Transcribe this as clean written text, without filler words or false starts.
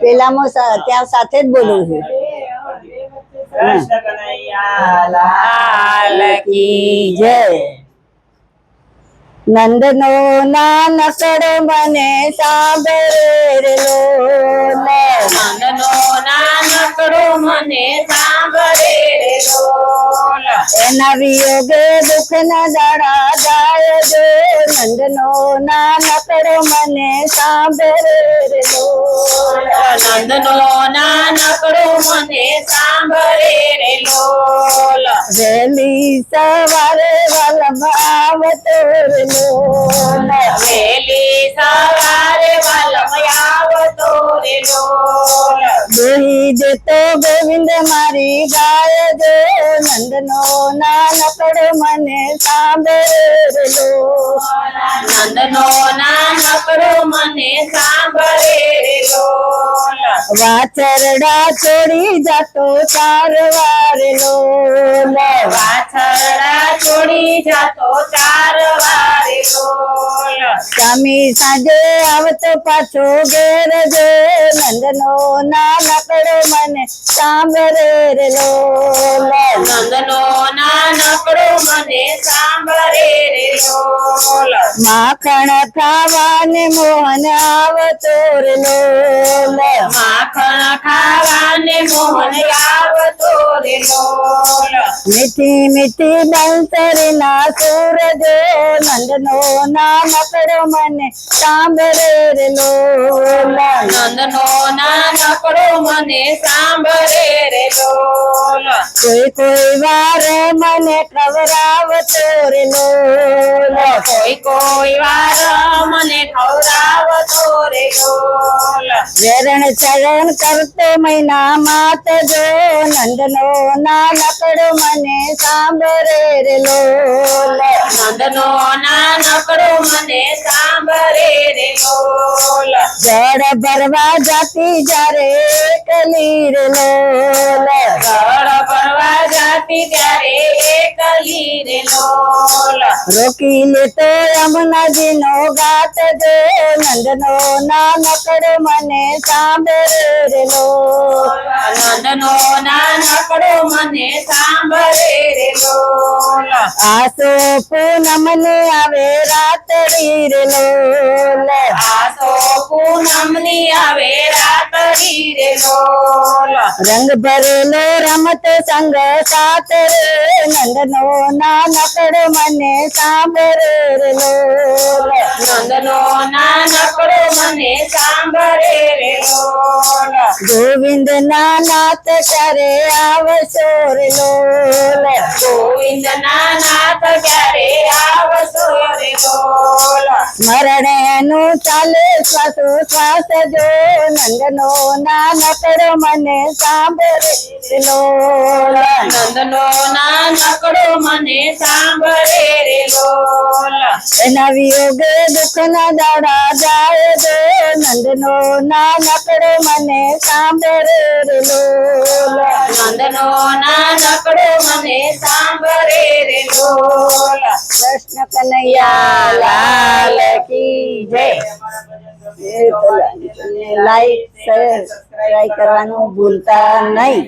પેલામાં ત્યાં સાથે જ બોલું છું. કૃષ્ણ કનૈયા લાલ કી જય. નંદનો નાનકડો મને સાંભળે લોલ. નંદનો નાનકડો મને સાંભળે લોલ. એના વિયોગે દુઃખ ના દાડા જાય જો. નંદનો નાનકડો મને સાંભળે લોલ. નંદનો નાનકડો મને સાંભળે લોલ. વહેલી સવારે વલ્લભ આવતો રે લોલ. વહેલી સવારે વલ્લભ આવતો રે લોલ. દોહી દેતો ગોવિંદ મારી ગાય જો. નંદનો નાનકડો મને સાંભળે લોલ. નંદનો નાનકડો મને સાંભળે લોલ. વાછરડા છોડી જાતો ચારવાર લોલ. વાછરડા છોડી જાતો ચારવાર લોલ. સ્વામી સાંજે આવતો પાછો ઘેર જો. નંદનો નાનકડો મને સાંભળે લોલ. નંદનો નાનકડો મને સાંભળે લોલ. માખણ ખાવાને મોહન આવતો રે લોલ. માખણ ખાવાને મોહન આવતો રે લોલ. મીઠી મીઠી બંસરી ના સુર જો. નંદનો નાનકડો મને સાંભળે રે લોલ. નંદનો નાનકડો મને સાંભળે રે લોલ. કોઈ કોઈ વાર મને ખવરાવતો રે લોલ. કોઈ કોઈ વાર મને ખવડાવતો રે લોલ. ચરણ ચરણ કરતો મહિના માત જો. નંદનો નાનકડો મને સાંભળે રે લોલ. નંદનો નાનકડો મને સાંભળે રે લોલ. જળ ભરવા જાતી જ્યારે એકલી રે લોલ. જળ ભરવા જાતી ત્યારે એકલી રે લોલ. રોકી લેતો યમુનાજી નો ગાત જો. નંદનો નાનકડો મને સાંભળે રે લોલ. નંદનો નાનકડો મને સાંભળે રે લોલ. આસો પૂનમ ને આવે રાત્રિ રે લોલ. આસો પૂનમ ની આવે રાત્રિ રે લોલ. રંગ ભરેલો રમતો સંગ સાથ રે. નંદનો નાનકડો મને સાંભળે રે લોલ. નંદનો નાનકડો મને સાંભળે રે લોલ. ગોવિંદ ના નાથ ક્યારે આવશો રે લોલ. ગોવિંદ ના નાથ ક્યારે આવશો રે લોલ. મરણે નું ચાલે શ્વાસો શ્વાસ જો. નંદનો નાનકડો મને સાંભળે રે લોલ. નંદનો નાનકડો મને સાંભળે રે લોલ. એના વિયોગે દુઃખ ના દાડા જાય જો. નંદનો નાનકડો મને સાંભળે રે લોલ. નંદનો નાનકડો મને સાંભળે રે લોલ. કૃષ્ણ કનૈયા લાલ કી જય. લાઈક શેર સબસ્ક્રાઇબ કરવાનું ભૂલતા નહીં.